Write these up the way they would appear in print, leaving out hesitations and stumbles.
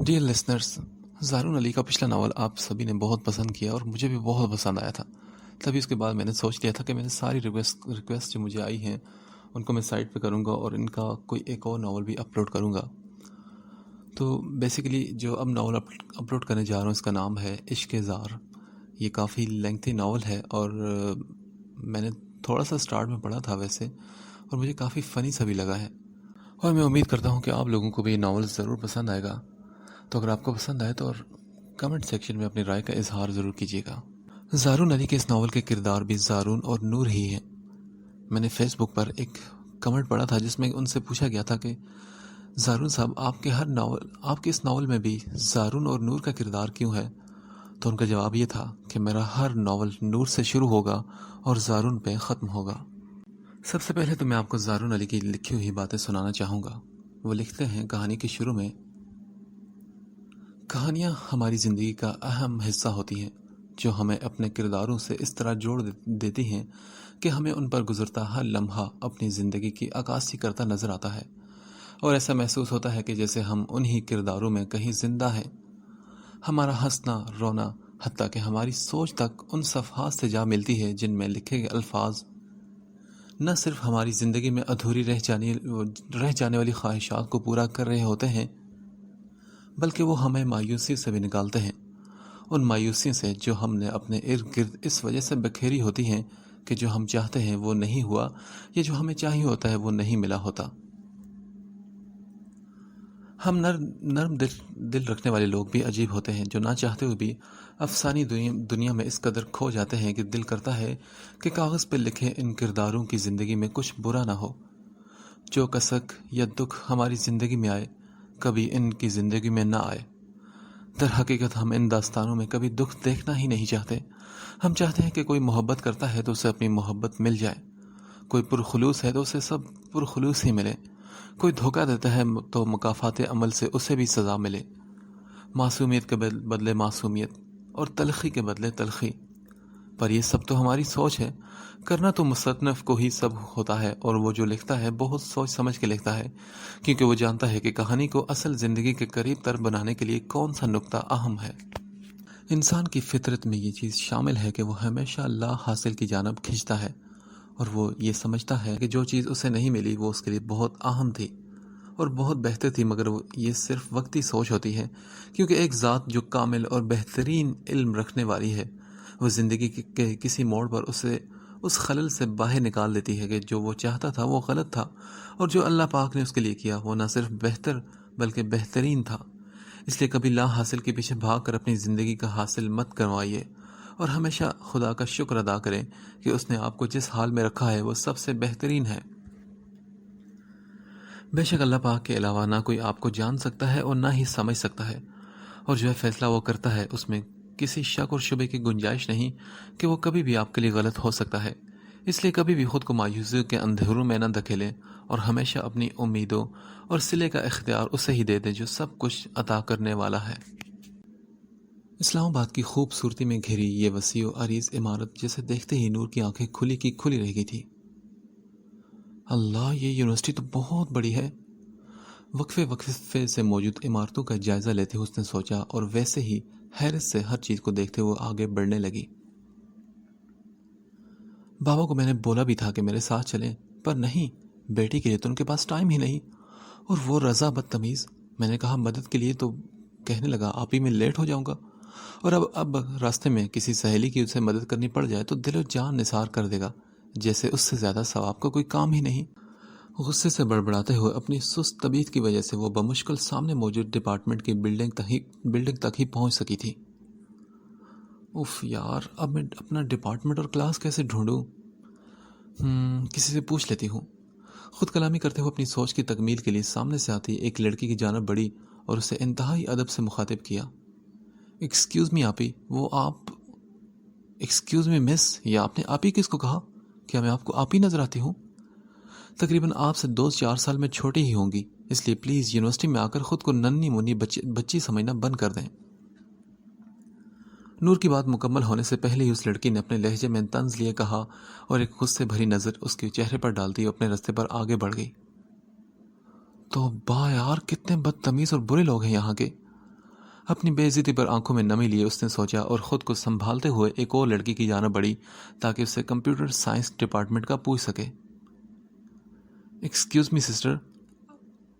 Dear listeners, زارون علی کا پچھلا novel آپ سبھی نے بہت پسند کیا اور مجھے بھی بہت پسند آیا تھا. تبھی اس کے بعد میں نے سوچ لیا تھا کہ میں نے ساری ریکویسٹ جو مجھے آئی ہیں ان کو میں سائٹ پہ کروں گا اور ان کا کوئی ایک اور ناول بھی اپلوڈ کروں گا. تو بیسیکلی جو اب ناول اپلوڈ کرنے جا رہا ہوں اس کا نام ہے عشق زار. یہ کافی لینگتھی ناول ہے اور میں نے تھوڑا سا سٹارٹ میں پڑھا تھا ویسے، اور مجھے کافی فنی سا بھی لگا ہے، اور میں امید کرتا ہوں کہ آپ لوگوں کو بھی یہ ناول ضرور پسند آئے گا. تو اگر آپ کو پسند آئے تو اور کمنٹ سیکشن میں اپنی رائے کا اظہار ضرور کیجیے گا. زارون علی کے اس ناول کے کردار بھی زارون اور نور ہی ہیں. میں نے فیس بک پر ایک کمنٹ پڑھا تھا جس میں ان سے پوچھا گیا تھا کہ زارون صاحب آپ کے اس ناول میں بھی زارون اور نور کا کردار کیوں ہے؟ تو ان کا جواب یہ تھا کہ میرا ہر ناول نور سے شروع ہوگا اور زارون پہ ختم ہوگا. سب سے پہلے تو میں آپ کو زارون علی کی لکھی ہوئی باتیں سنانا چاہوں گا. وہ لکھتے ہیں کہانی کے شروع میں، کہانیاں ہماری زندگی کا اہم حصہ ہوتی ہیں جو ہمیں اپنے کرداروں سے اس طرح جوڑ دیتی ہیں کہ ہمیں ان پر گزرتا ہر لمحہ اپنی زندگی کی عکاسی کرتا نظر آتا ہے، اور ایسا محسوس ہوتا ہے کہ جیسے ہم انہی کرداروں میں کہیں زندہ ہیں. ہمارا ہنسنا، رونا، حتیٰ کہ ہماری سوچ تک ان صفحات سے جا ملتی ہے جن میں لکھے گئے الفاظ نہ صرف ہماری زندگی میں ادھوری رہ جانے والی خواہشات کو پورا کر رہے ہوتے ہیں، بلکہ وہ ہمیں مایوسی سے بھی نکالتے ہیں. ان مایوسی سے جو ہم نے اپنے ارد گرد اس وجہ سے بکھیری ہوتی ہیں کہ جو ہم چاہتے ہیں وہ نہیں ہوا، یا جو ہمیں چاہیے ہوتا ہے وہ نہیں ملا ہوتا. ہم نرم دل رکھنے والے لوگ بھی عجیب ہوتے ہیں جو نہ چاہتے ہوئے بھی افسانی دنیا میں اس قدر کھو جاتے ہیں کہ دل کرتا ہے کہ کاغذ پہ لکھے ان کرداروں کی زندگی میں کچھ برا نہ ہو. جو کسک یا دکھ ہماری زندگی میں آئے کبھی ان کی زندگی میں نہ آئے. در حقیقت ہم ان داستانوں میں کبھی دکھ دیکھنا ہی نہیں چاہتے. ہم چاہتے ہیں کہ کوئی محبت کرتا ہے تو اسے اپنی محبت مل جائے، کوئی پرخلوص ہے تو اسے سب پرخلوص ہی ملے، کوئی دھوکہ دیتا ہے تو مکافات عمل سے اسے بھی سزا ملے. معصومیت کے بدلے معصومیت اور تلخی کے بدلے تلخی. پر یہ سب تو ہماری سوچ ہے. کرنا تو مصنف کو ہی سب ہوتا ہے، اور وہ جو لکھتا ہے بہت سوچ سمجھ کے لکھتا ہے، کیونکہ وہ جانتا ہے کہ کہانی کو اصل زندگی کے قریب تر بنانے کے لیے کون سا نقطہ اہم ہے. انسان کی فطرت میں یہ چیز شامل ہے کہ وہ ہمیشہ لا حاصل کی جانب کھنچتا ہے، اور وہ یہ سمجھتا ہے کہ جو چیز اسے نہیں ملی وہ اس کے لیے بہت اہم تھی اور بہت بہتر تھی، مگر یہ صرف وقتی سوچ ہوتی ہے، کیونکہ ایک ذات جو کامل اور بہترین علم رکھنے والی ہے وہ زندگی کے کسی موڑ پر اسے اس خلل سے باہر نکال دیتی ہے کہ جو وہ چاہتا تھا وہ غلط تھا، اور جو اللہ پاک نے اس کے لیے کیا وہ نہ صرف بہتر بلکہ بہترین تھا. اس لیے کبھی لا حاصل کے پیچھے بھاگ کر اپنی زندگی کا حاصل مت کروائیے، اور ہمیشہ خدا کا شکر ادا کریں کہ اس نے آپ کو جس حال میں رکھا ہے وہ سب سے بہترین ہے. بے شک اللہ پاک کے علاوہ نہ کوئی آپ کو جان سکتا ہے اور نہ ہی سمجھ سکتا ہے، اور جو فیصلہ وہ کرتا ہے اس میں کسی شک اور شبے کی گنجائش نہیں کہ وہ کبھی بھی آپ کے لیے غلط ہو سکتا ہے. اس لیے کبھی بھی خود کو مایوسی کے اندھیروں میں نہ دھکیلیں، اور ہمیشہ اپنی امیدوں اور صلے کا اختیار اسے ہی دے دیں جو سب کچھ عطا کرنے والا ہے. اسلام آباد کی خوبصورتی میں گھری یہ وسیع و عریض عمارت جسے دیکھتے ہی نور کی آنکھیں کھلی کی کھلی رہ گئی تھی. اللہ، یہ یونیورسٹی تو بہت بڑی ہے. وقفے سے موجود عمارتوں کا جائزہ لیتے ہوئے اس نے سوچا، اور ویسے ہی حیرت سے ہر چیز کو دیکھتے ہوئے آگے بڑھنے لگی. بابا کو میں نے بولا بھی تھا کہ میرے ساتھ چلیں، پر نہیں، بیٹی کے لیے تو ان کے پاس ٹائم ہی نہیں. اور وہ رضا بدتمیز. میں نے کہا مدد کے لیے تو کہنے لگا آپ ہی میں لیٹ ہو جاؤں گا، اور اب راستے میں کسی سہیلی کی اسے مدد کرنی پڑ جائے تو دل و جان نثار کر دے گا، جیسے اس سے زیادہ ثواب کا کوئی کام ہی نہیں. غصے سے بڑبڑاتے ہوئے اپنی سست طبیعت کی وجہ سے وہ بمشکل سامنے موجود ڈپارٹمنٹ کی بلڈنگ تک ہی پہنچ سکی تھی. اف یار، اب میں اپنا ڈپارٹمنٹ اور کلاس کیسے ڈھونڈوں؟ کسی سے پوچھ لیتی ہوں. خود کلامی کرتے ہوئے اپنی سوچ کی تکمیل کے لیے سامنے سے آتی ایک لڑکی کی جانب بڑھی اور اسے انتہائی ادب سے مخاطب کیا. ایکسکیوز می آپی. وہ آپ؟ ایکسکیوز می مس، یا آپ نے آپی کس کو کہا؟ کیا میں آپ کو آپی نظر آتی ہوں؟ تقریباً آپ سے 2-4 سال میں چھوٹی ہی ہوں گی، اس لیے پلیز یونیورسٹی میں آ کر خود کو ننھی منی بچی سمجھنا بند کر دیں. نور کی بات مکمل ہونے سے پہلے ہی اس لڑکی نے اپنے لہجے میں طنز لیے کہا، اور ایک غصے بھری نظر اس کے چہرے پر ڈالتی اپنے راستے پر آگے بڑھ گئی. تو با یار، کتنے بدتمیز اور برے لوگ ہیں یہاں کے. اپنی بے عزتی پر آنکھوں میں نمی لیے اس نے سوچا اور خود کو سنبھالتے ہوئے ایک اور لڑکی کی جانب بڑھی تاکہ اسے کمپیوٹر سائنس ڈپارٹمنٹ کا پوچھ سکے۔ ایکسکیوز می سسٹر،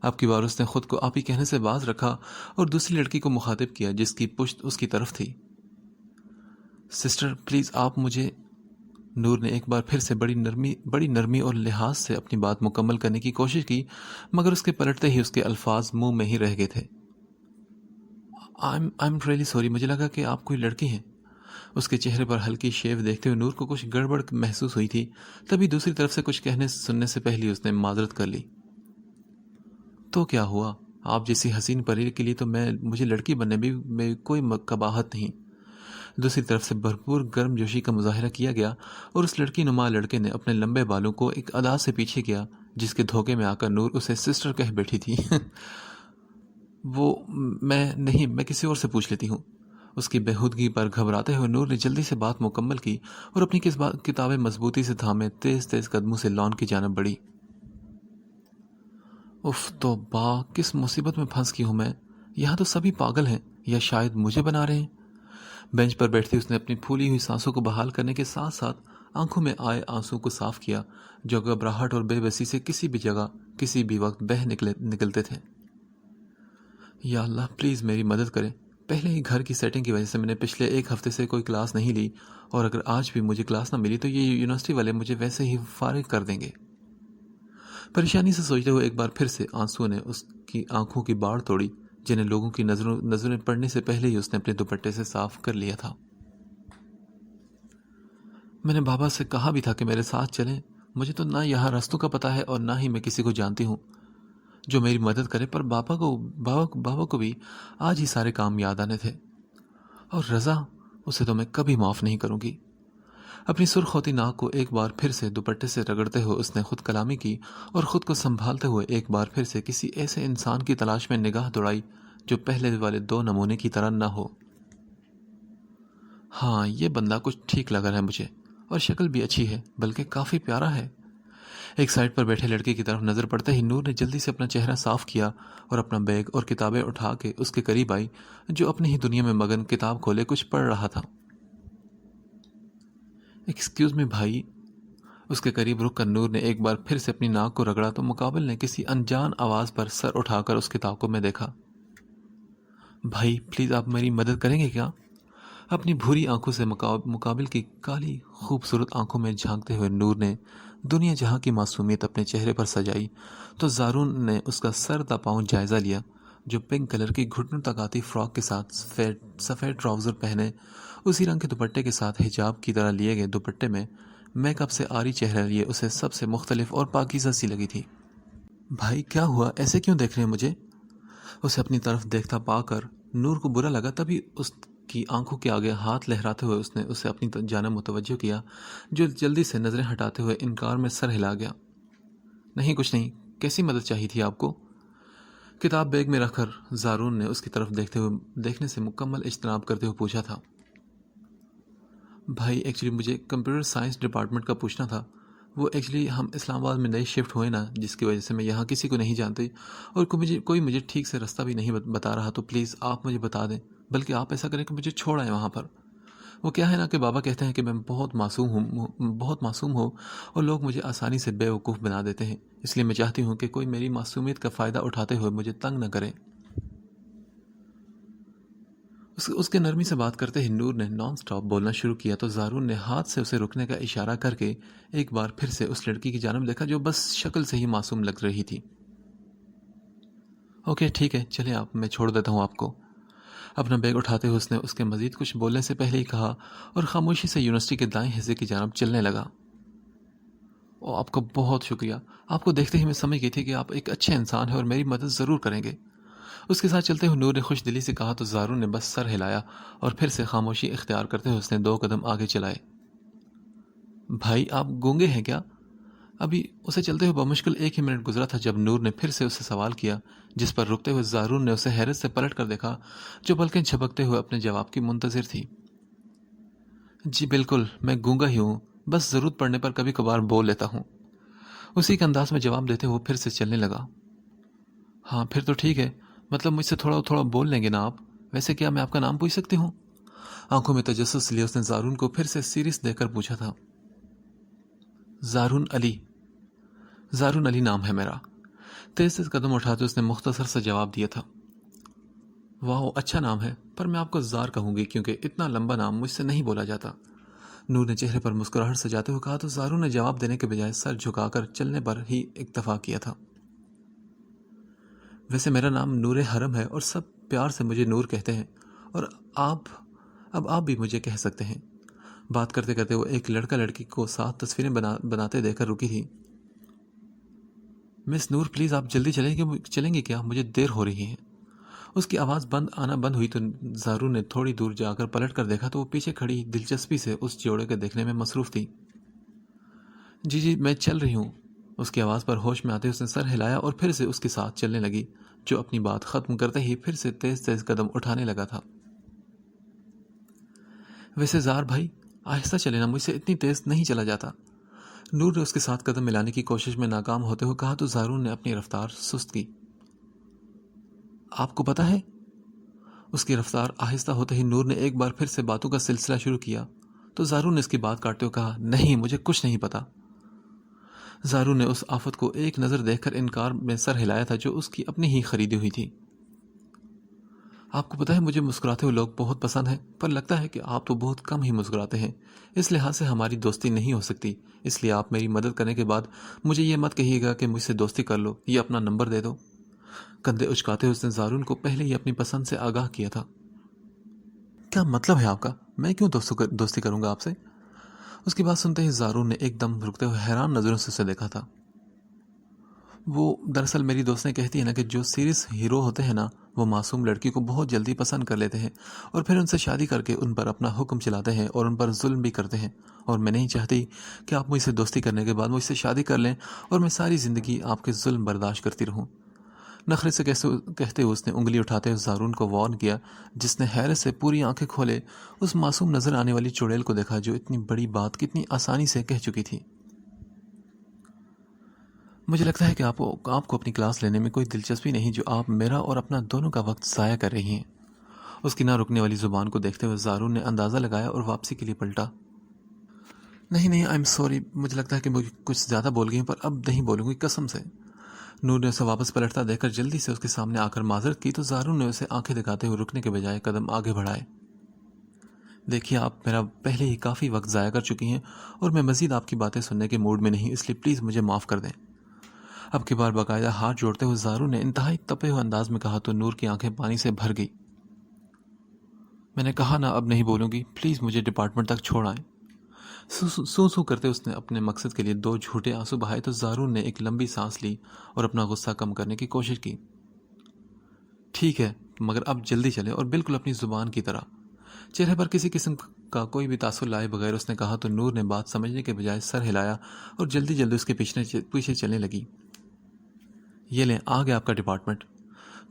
آپ کی بار اس نے خود کو آپ ہی کہنے سے باز رکھا اور دوسری لڑکی کو مخاطب کیا جس کی پشت اس کی طرف تھی۔ سسٹر پلیز آپ مجھے، نور نے ایک بار پھر سے بڑی نرمی اور لحاظ سے اپنی بات مکمل کرنے کی کوشش کی، مگر اس کے پلٹتے ہی اس کے الفاظ منہ میں ہی رہ گئے تھے۔ I'm really sorry، مجھے لگا کہ آپ کوئی لڑکی ہیں۔ اس کے چہرے پر ہلکی شیو دیکھتے ہوئے نور کو کچھ گڑبڑ محسوس ہوئی تھی، تبھی دوسری طرف سے کچھ کہنے سننے سے پہلے اس نے معذرت کر لی۔ تو کیا ہوا؟ آپ جیسی حسین پری کے لیے تو مجھے لڑکی بننے میں کوئی قباحت نہیں۔ دوسری طرف سے بھرپور گرم جوشی کا مظاہرہ کیا گیا اور اس لڑکی نما لڑکے نے اپنے لمبے بالوں کو ایک ادا سے پیچھے کیا جس کے دھوکے میں آ کر نور اسے سسٹر کہہ بیٹھی تھی۔ وہ میں کسی اور سے پوچھ لیتی ہوں۔ اس کی بےہودگی پر گھبراتے ہوئے نور نے جلدی سے بات مکمل کی اور اپنی کتابیں مضبوطی سے تھامے تیز تیز قدموں سے لان کی جانب بڑھی۔ اف توبہ، کس مصیبت میں پھنس گئی ہوں میں؟ یہاں تو سبھی پاگل ہیں یا شاید مجھے بنا رہے ہیں۔ بینچ پر بیٹھتی اس نے اپنی پھولی ہوئی سانسوں کو بحال کرنے کے ساتھ ساتھ آنکھوں میں آئے آنسوں کو صاف کیا جو گھبراہٹ اور بے بسی سے کسی بھی جگہ کسی بھی وقت بہہ نکلتے تھے۔ یا اللہ پلیز میری مدد کرے۔ پہلے ہی گھر کی سیٹنگ کی وجہ سے میں نے پچھلے ایک ہفتے سے کوئی کلاس نہیں لی، اور اگر آج بھی مجھے کلاس نہ ملی تو یہ یونیورسٹی والے مجھے ویسے ہی فارغ کر دیں گے۔ پریشانی سے سوچتے ہوئے ایک بار پھر سے آنسو نے اس کی آنکھوں کی باڑ توڑی جنہیں لوگوں کی نظریں پڑنے سے پہلے ہی اس نے اپنے دوپٹے سے صاف کر لیا تھا۔ میں نے بابا سے کہا بھی تھا کہ میرے ساتھ چلیں، مجھے تو نہ یہاں راستوں کا پتہ ہے اور نہ ہی میں کسی کو جانتی ہوں جو میری مدد کرے، پر بابا کو بھی آج ہی سارے کام یاد آنے تھے۔ اور رضا، اسے تو میں کبھی معاف نہیں کروں گی۔ اپنی سرخ ہوتی ناک کو ایک بار پھر سے دوپٹے سے رگڑتے ہوئے اس نے خود کلامی کی اور خود کو سنبھالتے ہوئے ایک بار پھر سے کسی ایسے انسان کی تلاش میں نگاہ دوڑائی جو پہلے والے دو نمونے کی طرح نہ ہو۔ ہاں، یہ بندہ کچھ ٹھیک لگ رہا ہے مجھے، اور شکل بھی اچھی ہے، بلکہ کافی پیارا ہے۔ ایک سائڈ پر بیٹھے لڑکے کی طرف نظر پڑتے ہی نور نے جلدی سے اپنا چہرہ صاف کیا اور اپنا بیگ اور کتابیں اٹھا کے اس کے قریب آئی جو اپنی ہی دنیا میں مگن کتاب کھولے کچھ پڑھ رہا تھا۔ ایکسکیوز می بھائی، اس کے قریب رک کر نور نے ایک بار پھر سے اپنی ناک کو رگڑا تو مقابل نے کسی انجان آواز پر سر اٹھا کر اس کتاب کو میں دیکھا۔ بھائی پلیز آپ میری مدد کریں گے کیا؟ اپنی بھوری آنکھوں سے مقابل کی کالی خوبصورت آنکھوں میں جھانکتے ہوئے نور نے دنیا جہاں کی معصومیت اپنے چہرے پر سجائی تو زارون نے اس کا سر تا پاؤں جائزہ لیا جو پنک کلر کی گھٹنوں تک آتی فراک کے ساتھ سفید ٹراؤزر پہنے اسی رنگ کے دوپٹے کے ساتھ حجاب کی طرح لیے گئے دوپٹے میں میک اپ سے آری چہرہ لیے اسے سب سے مختلف اور پاکیزہ سی لگی تھی۔ بھائی کیا ہوا؟ ایسے کیوں دیکھ رہے ہیں مجھے؟ اسے اپنی طرف دیکھتا پا کر نور کو برا لگا، تبھی اس کی آنکھوں کے آگے ہاتھ لہراتے ہوئے اس نے اسے اپنی جانب متوجہ کیا جو جلدی سے نظریں ہٹاتے ہوئے انکار میں سر ہلا گیا۔ نہیں کچھ نہیں، کیسی مدد چاہیے تھی آپ کو؟ کتاب بیگ میں رکھ کر زارون نے اس کی طرف دیکھنے سے مکمل اجتناب کرتے ہوئے پوچھا تھا۔ بھائی ایکچولی مجھے کمپیوٹر سائنس ڈپارٹمنٹ کا پوچھنا تھا۔ وہ ایکچولی ہم اسلام آباد میں نئے شفٹ ہوئے نا، جس کی وجہ سے میں یہاں کسی کو نہیں جانتی اور کوئی مجھے ٹھیک سے راستہ بھی نہیں بتا رہا، تو پلیز آپ مجھے بتا دیں، بلکہ آپ ایسا کریں کہ مجھے چھوڑ آئیں وہاں پر۔ وہ کیا ہے نا کہ بابا کہتے ہیں کہ میں بہت معصوم ہوں اور لوگ مجھے آسانی سے بے وقوف بنا دیتے ہیں، اس لیے میں چاہتی ہوں کہ کوئی میری معصومیت کا فائدہ اٹھاتے ہوئے مجھے تنگ نہ کرے۔ اس کے نرمی سے بات کرتے ہی نور نے نان سٹاپ بولنا شروع کیا تو زارون نے ہاتھ سے اسے رکنے کا اشارہ کر کے ایک بار پھر سے اس لڑکی کی جانب دیکھا جو بس شکل سے ہی معصوم لگ رہی تھی۔ اوکے ٹھیک ہے، چلیں آپ، میں چھوڑ دیتا ہوں آپ کو۔ اپنا بیگ اٹھاتے ہوئے اس نے اس کے مزید کچھ بولنے سے پہلے ہی کہا اور خاموشی سے یونیورسٹی کے دائیں حصے کی جانب چلنے لگا۔ آپ کا بہت شکریہ، آپ کو دیکھتے ہی میں سمجھ گئی تھی کہ آپ ایک اچھے انسان ہیں اور میری مدد ضرور کریں گے۔ اس کے ساتھ چلتے ہوئے نور نے خوش دلی سے کہا تو زارون نے بس سر ہلایا اور پھر سے خاموشی اختیار کرتے ہوئے اس نے 2 قدم آگے چلائے۔ بھائی آپ گونگے ہیں کیا؟ ابھی اسے چلتے ہوئے بمشکل 1 ہی منٹ گزرا تھا جب نور نے پھر سے اسے سوال کیا، جس پر رکتے ہوئے زارون نے اسے حیرت سے پلٹ کر دیکھا جو پلکیں جھپکتے ہوئے اپنے جواب کی منتظر تھی۔ جی بالکل، میں گونگا ہی ہوں، بس ضرورت پڑنے پر کبھی کبھار بول لیتا ہوں، اسی کے انداز میں جواب دیتے ہوئے پھر سے چلنے لگا۔ ہاں پھر تو ٹھیک ہے، مطلب مجھ سے تھوڑا بول لیں گے نا آپ؟ ویسے کیا میں آپ کا نام پوچھ سکتی ہوں؟ آنکھوں میں تجسس لیے اس نے زارون کو پھر سے سیریس دے کر پوچھا تھا۔ زارون علی، زارون علی نام ہے میرا۔ تیز تیز قدم اٹھاتے اس نے مختصر سے جواب دیا تھا۔ واہ، اچھا نام ہے، پر میں آپ کو زار کہوں گی کیونکہ اتنا لمبا نام مجھ سے نہیں بولا جاتا۔ نور نے چہرے پر مسکراہٹ سجاتے ہوئے کہا تو زارون نے جواب دینے کے بجائے سر جھکا کر چلنے پر ہی اکتفا کیا تھا۔ ویسے میرا نام نور حرم ہے اور سب پیار سے مجھے نور کہتے ہیں، اور آپ بھی مجھے کہہ سکتے ہیں۔ بات کرتے کرتے وہ ایک لڑکا لڑکی کو ساتھ تصویریں بناتے دیکھ کر رکی تھی۔ مس نور پلیز آپ جلدی چلیں گے کیا؟ مجھے دیر ہو رہی ہے۔ اس کی آواز بند ہوئی تو زارون نے تھوڑی دور جا کر پلٹ کر دیکھا تو وہ پیچھے کھڑی دلچسپی سے اس جوڑے کے دیکھنے میں مصروف تھی۔ جی میں چل رہی ہوں۔ اس کی آواز پر ہوش میں آتے اس نے سر ہلایا اور پھر سے اس کے ساتھ چلنے لگی، جو اپنی بات ختم کرتے ہی پھر سے تیز تیز قدم اٹھانے لگا تھا۔ ویسے زار بھائی آہستہ چلے نا، مجھ سے اتنی تیز نہیں چلا جاتا۔ نور نے اس کے ساتھ قدم ملانے کی کوشش میں ناکام ہوتے ہوئے کہا تو زارون نے اپنی رفتار سست کی۔ آپ کو پتا ہے؟ اس کی رفتار آہستہ ہوتے ہی نور نے ایک بار پھر سے باتوں کا سلسلہ شروع کیا تو زارون نے اس کی بات کاٹتے ہوئے کہا، نہیں مجھے کچھ نہیں پتا۔ زارون نے اس آفت کو ایک نظر دیکھ کر انکار میں سر ہلایا تھا جو اس کی اپنی ہی خریدی ہوئی تھی۔ آپ کو پتا ہے مجھے مسکراتے ہوئے لوگ بہت پسند ہیں، پر لگتا ہے کہ آپ تو بہت کم ہی مسکراتے ہیں، اس لحاظ سے ہماری دوستی نہیں ہو سکتی۔ اس لیے آپ میری مدد کرنے کے بعد مجھے یہ مت کہیے گا کہ مجھ سے دوستی کر لو، یہ اپنا نمبر دے دو۔ کندھے اچکاتے ہوئے اس نے زارون کو پہلے ہی اپنی پسند سے آگاہ کیا تھا۔ کیا مطلب ہے آپ کا؟ میں کیوں دوستی کروں گا آپ سے؟ اس کی بات سنتے ہی زارون نے ایک دم رکتے ہوئے حیران نظروں سے اسے دیکھا تھا۔ وہ دراصل میری دوست نے کہتی ہے نا کہ جو سیریس ہیرو ہوتے ہیں نا وہ معصوم لڑکی کو بہت جلدی پسند کر لیتے ہیں اور پھر ان سے شادی کر کے ان پر اپنا حکم چلاتے ہیں اور ان پر ظلم بھی کرتے ہیں، اور میں نہیں چاہتی کہ آپ مجھ سے دوستی کرنے کے بعد مجھ سے شادی کر لیں اور میں ساری زندگی آپ کے ظلم برداشت کرتی رہوں۔ نخرے سے کہتے ہوئے اس نے انگلی اٹھاتے ہوئے زارون کو وارن کیا، جس نے حیرت سے پوری آنکھیں کھولے اس معصوم نظر آنے والی چڑیل کو دیکھا جو اتنی بڑی بات کتنی آسانی سے کہہ چکی تھی۔ مجھے لگتا ہے کہ آپ کو اپنی کلاس لینے میں کوئی دلچسپی نہیں جو آپ میرا اور اپنا دونوں کا وقت ضائع کر رہی ہیں۔ اس کی نہ رکنے والی زبان کو دیکھتے ہوئے زارون نے اندازہ لگایا اور واپسی کے لیے پلٹا۔ نہیں آئی ایم سوری، مجھے لگتا ہے کہ مجھے کچھ زیادہ بول گئی ہوں، پر اب نہیں بولوں گی قسم سے۔ نور نے اسے واپس پلٹتا دیکھ کر جلدی سے اس کے سامنے آ کر معذرت کی تو زارون نے اسے آنکھیں دکھاتے ہوئے رکنے کے بجائے قدم آگے بڑھائے۔ دیکھیے آپ میرا پہلے ہی کافی وقت ضائع کر چکی ہیں اور میں مزید آپ کی باتیں سننے کے موڈ میں نہیں، اس لیے پلیز مجھے معاف کر دیں۔ اب کی بار باقاعدہ ہاتھ جوڑتے ہوئے زارون نے انتہائی تپے ہوئے انداز میں کہا تو نور کی آنکھیں پانی سے بھر گئی۔ میں نے کہا نا اب نہیں بولوں گی، پلیز مجھے ڈپارٹمنٹ تک چھوڑ آئیں۔ سو کرتے اس نے اپنے مقصد کے لیے 2 جھوٹے آنسو بہائے تو زارون نے ایک لمبی سانس لی اور اپنا غصہ کم کرنے کی کوشش کی۔ ٹھیک ہے، مگر اب جلدی چلے اور بالکل اپنی زبان کی طرح۔ چہرے پر کسی قسم کا کوئی بھی تاثر لائے بغیر اس نے کہا تو نور نے بات سمجھنے کے بجائے سر ہلایا اور جلدی جلدی اس کے پیچھے چلنے لگی۔ یہ لیں آ گیا آپ کا ڈپارٹمنٹ۔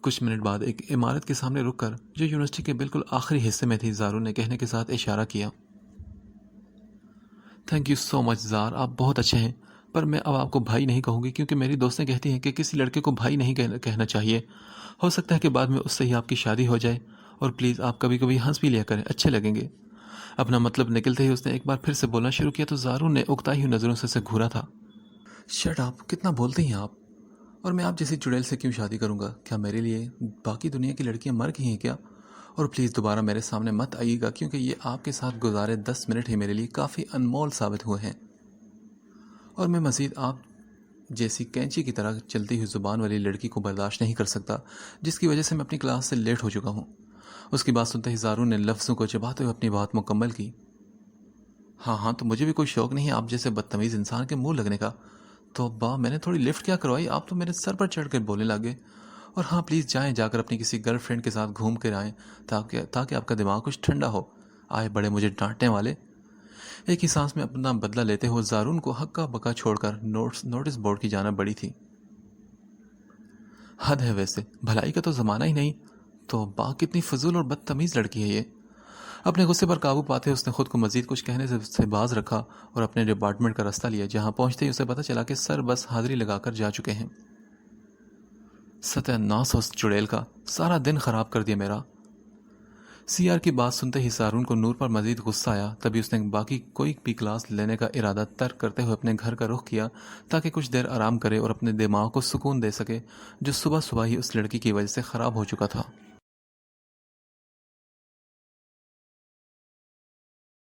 کچھ منٹ بعد ایک عمارت کے سامنے رک کر جو یونیورسٹی کے بالکل آخری حصے میں تھی زارون نے کہنے کے ساتھ اشارہ کیا، تھینک یو سو مچ زار، آپ بہت اچھے ہیں، پر میں اب آپ کو بھائی نہیں کہوں گی کیونکہ میری دوستیں کہتی ہیں کہ کسی لڑکے کو بھائی نہیں کہنا چاہیے۔ ہو سکتا ہے کہ بعد میں اس سے ہی آپ کی شادی ہو جائے، اور پلیز آپ کبھی کبھی ہنس بھی لیا کریں، اچھے لگیں گے۔ اپنا مطلب نکلتے ہی اس نے ایک بار پھر سے بولنا شروع کیا تو زارون نے اکتائی ہوئی نظروں سے اسے گھورا تھا۔ شٹ آپ، کتنا بولتے ہیں آپ، اور میں آپ جیسی چڑیل سے کیوں شادی کروں گا؟ کیا میرے لیے باقی دنیا کی لڑکیاں مر گئی ہیں کیا؟ اور پلیز دوبارہ میرے سامنے مت آئیے گا کیونکہ یہ آپ کے ساتھ گزارے 10 منٹ ہی میرے لیے کافی انمول ثابت ہوئے ہیں، اور میں مزید آپ جیسی کینچی کی طرح چلتی ہوئی زبان والی لڑکی کو برداشت نہیں کر سکتا جس کی وجہ سے میں اپنی کلاس سے لیٹ ہو چکا ہوں۔ اس کی بات سنتے ہی زارون نے لفظوں کو چباتے ہوئے اپنی بات مکمل کی۔ ہاں تو مجھے بھی کوئی شوق نہیں ہے آپ جیسے بدتمیز انسان کے منہ لگنے کا۔ تو ابا میں نے تھوڑی لفٹ کیا کروائی، آپ تو میرے سر پر چڑھ کر بولنے لگے۔ اور ہاں پلیز جائیں، جا کر اپنی کسی گرل فرینڈ کے ساتھ گھوم کر آئیں تاکہ آپ کا دماغ کچھ ٹھنڈا ہو۔ آئے بڑے مجھے ڈانٹنے والے۔ ایک ہی سانس میں اپنا بدلہ لیتے ہوئے زارون کو ہکا بکا چھوڑ کر نوٹس بورڈ کی جانب بڑھی تھی۔ حد ہے ویسے، بھلائی کا تو زمانہ ہی نہیں، تو با کتنی فضول اور بدتمیز لڑکی ہے یہ۔ اپنے غصے پر قابو پاتے اس نے خود کو مزید کچھ کہنے سے باز رکھا اور اپنے ڈپارٹمنٹ کا راستہ لیا، جہاں پہنچتے ہی اسے پتہ چلا کہ سر بس حاضری لگا کر جا چکے ہیں۔ ستیہ ناس اس چڑیل کا، سارا دن خراب کر دیا میرا۔ CR کی بات سنتے ہی سارون کو نور پر مزید غصہ آیا۔ تبھی اس نے باقی کوئی بھی کلاس لینے کا ارادہ ترک کرتے ہوئے اپنے گھر کا رخ کیا تاکہ کچھ دیر آرام کرے اور اپنے دماغ کو سکون دے سکے جو صبح صبح ہی اس لڑکی کی وجہ سے خراب ہو چکا تھا۔